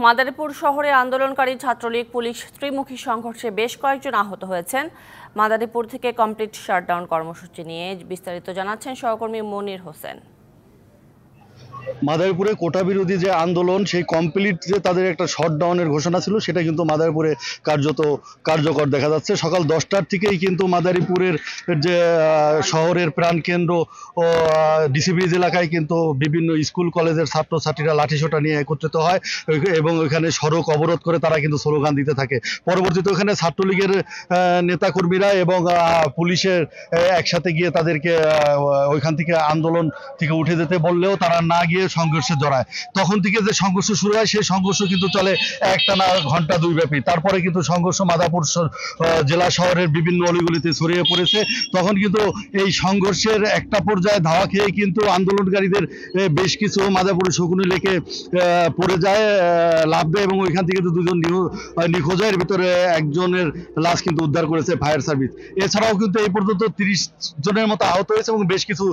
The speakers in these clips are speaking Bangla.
মাদারীপুর শহরে আন্দোলনকারী ছাত্রলীগ পুলিশ ত্রিমুখী সংঘর্ষে বেশ কয়েকজন আহত হয়েছেন। মাদারীপুর থেকে কমপ্লিট শাটডাউন কর্মসূচি নিয়ে বিস্তারিত জানাচ্ছেন সহকর্মী মনির হোসেন। মাদারীপুরে কোটা বিরোধী যে আন্দোলন, সেই কমপ্লিট যে তাদের একটা শটডাউনের ঘোষণা ছিল, সেটা কিন্তু মাদারীপুরে কার্যত কার্যকর দেখা যাচ্ছে। সকাল 10টার থেকেই কিন্তু মাদারীপুরের যে শহরের প্রাণকেন্দ্র ও ডিসি ব্রিজ এলাকায় কিন্তু বিভিন্ন স্কুল কলেজের ছাত্রছাত্রীরা লাঠিসোঁটা নিয়ে একত্রিত হয় এবং ওইখানে সড়ক অবরোধ করে তারা কিন্তু স্লোগান দিতে থাকে। পরবর্তীতে ওখানে ছাত্রলীগের নেতাকর্মীরা এবং পুলিশের একসাথে গিয়ে তাদেরকে ওইখান থেকে আন্দোলন থেকে উঠে যেতে বললেও তারা না গিয়ে সংঘর্ষে জড়ায়। তখন থেকে যে সংঘর্ষ শুরু হয়, সেই সংঘর্ষ কিন্তু চলে একটানা ঘন্টা দুই ব্যাপী। তারপরে কিন্তু সংঘর্ষ মাদারীপুর জেলা শহরের বিভিন্ন অলিগলিতে ছড়িয়ে পড়েছে। তখন কিন্তু এই সংঘর্ষের একটা পর্যায়ে ধাওয়া খেয়ে কিন্তু আন্দোলনকারীদের বেশ কিছু মাদারীপুর শকুনি লেকে পড়ে যায়, লাফ দেয় এবং ওইখান থেকে দুজন নিখোঁজ হয়। এর ভিতরে একজনের লাশ কিন্তু উদ্ধার করেছে ফায়ার সার্ভিস। এছাড়াও কিন্তু এই পর্যন্ত 30 জনের মতো আহত হয়েছে এবং বেশ কিছু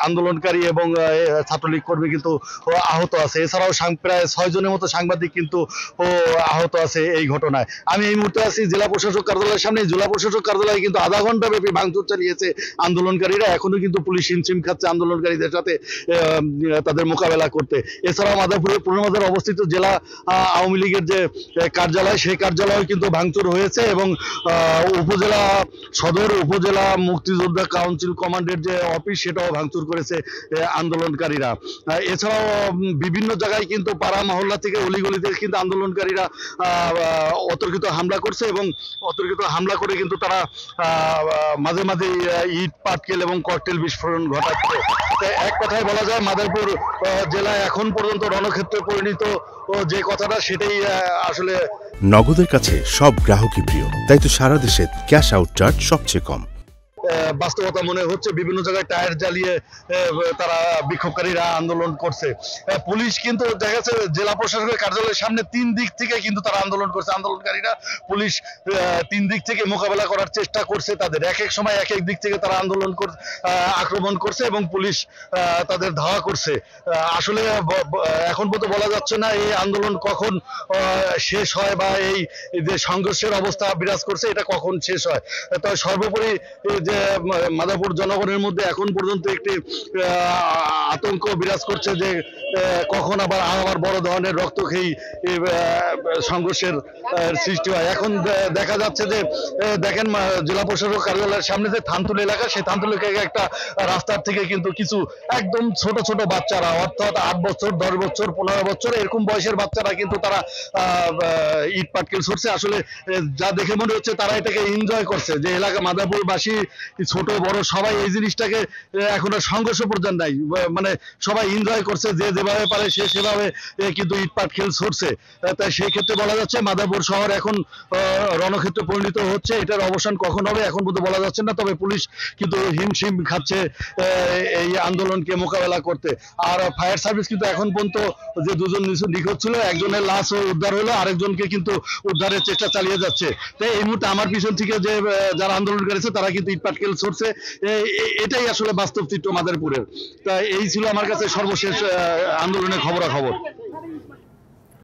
আন্দোলনকারী এবং ছাত্রলীগ কর্মী কিন্তু আহত আছে। এছাড়াও প্রায় 6 জনের মতো সাংবাদিক কিন্তু আহত আছে এই ঘটনায়। আমি এই মুহূর্তে আছি জেলা প্রশাসক কার্যালয়ের সামনে। জেলা প্রশাসক কার্যালয়ে কিন্তু আধা ঘন্টা ব্যাপী ভাঙচুর চালিয়েছে আন্দোলনকারীরা। এখনো কিন্তু পুলিশ হিমশিম খাচ্ছে আন্দোলনকারীদের সাথে তাদের মোকাবেলা করতে। এছাড়াও মাদারীপুরে পুরোনো অবস্থিত জেলা আওয়ামী লীগের যে কার্যালয়, সেই কার্যালয়ে কিন্তু ভাঙচুর হয়েছে এবং উপজেলা সদর উপজেলা মুক্তিযোদ্ধা কাউন্সিল কমান্ডের যে অফিস, সেটাও ভাঙচুর করেছে আন্দোলনকারীরা। এছাড়াও বিভিন্ন জায়গায় কিন্তু পাড়া মহল্লা থেকে অলিগলিতে কিন্তু আন্দোলনকারীরা অতর্কিত হামলা করছে এবং অতর্কিত হামলা করে কিন্তু তারা মাঝে মাঝে ইট পাটকেল এবং ককটেল বিস্ফোরণ ঘটাচ্ছে। এক কথায় বলা যায় মাদারীপুর জেলায় এখন পর্যন্ত রণক্ষেত্রে পরিণত যে কথাটা, সেটাই আসলে। নগদের কাছে সব গ্রাহকই প্রিয়, তাই তো সারা দেশে ক্যাশ আউট চার্জ সবচেয়ে কম। বাস্তবতা মনে হচ্ছে বিভিন্ন জায়গায় টায়ার জ্বালিয়ে তারা বিক্ষোভকারীরা আন্দোলন করছে। পুলিশ কিন্তু দেখা যাচ্ছে জেলা প্রশাসকের কার্যালয়ের সামনে 3 দিক থেকে কিন্তু তারা আন্দোলন করছে আন্দোলনকারীরা। পুলিশ 3 দিক থেকে মোকাবেলা করার চেষ্টা করছে তাদের। এক এক সময় এক এক দিক থেকে তারা আন্দোলন আক্রমণ করছে এবং পুলিশ তাদের ধাওয়া করছে। আসলে এখন পর্যন্ত বলা যাচ্ছে না এই আন্দোলন কখন শেষ হয় বা এই যে সংঘর্ষের অবস্থা বিরাজ করছে এটা কখন শেষ হয়। তবে সর্বোপরি যে মাদারীপুর জনগণের মধ্যে এখন পর্যন্ত একটি আতঙ্ক বিরাজ করছে যে কখন আবার বড় ধরনের রক্তক্ষয়ী সংঘর্ষের সৃষ্টি হয়। এখন দেখা যাচ্ছে যে দেখেন জেলা প্রশাসক কার্যালয়ের সামনে যে থানতুল এলাকা, সেই থানতুল এলাকায় একটা রাস্তার থেকে কিন্তু কিছু একদম ছোট ছোট বাচ্চারা, অর্থাৎ 8 বছর 10 বছর 15 বছর এরকম বয়সের বাচ্চারা কিন্তু তারা ইট পাটকেল ছুটছে। আসলে যা দেখে মনে হচ্ছে তারা এটাকে এনজয় করছে, যে এলাকা মাদারীপুরবাসী ছোট বড় সবাই এই জিনিসটাকে এখন আর সংঘর্ষ পর্যন্ত নাই, মানে সবাই এনজয় করছে, যে যেভাবে পারে সে সেভাবে কিন্তু ইট পাটকেল ছুটছে। তাই সেই ক্ষেত্রে বলা যাচ্ছে মাদারীপুর শহর এখন রণক্ষেত্রে পরিণত হচ্ছে। এটার অবসান কখন হবে এখন পর্যন্ত বলা যাচ্ছে না। তবে পুলিশ কিন্তু হিমশিম খাচ্ছে এই আন্দোলনকে মোকাবেলা করতে। আর ফায়ার সার্ভিস কিন্তু এখন পর্যন্ত যে 2 জন নিখোঁজ ছিল, একজনের লাশ উদ্ধার হলো, আরেকজনকে কিন্তু উদ্ধারের চেষ্টা চালিয়ে যাচ্ছে। তাই এই মুহূর্তে আমার পিছন থেকে যে যারা আন্দোলন করেছে তারা কিন্তু ইট পাটকেল ছুটছে। এটাই আসলে বাস্তব চিত্র মাদারীপুরের। তা এই ছিল আমার কাছে সর্বশেষ আন্দোলনের খবরাখবর।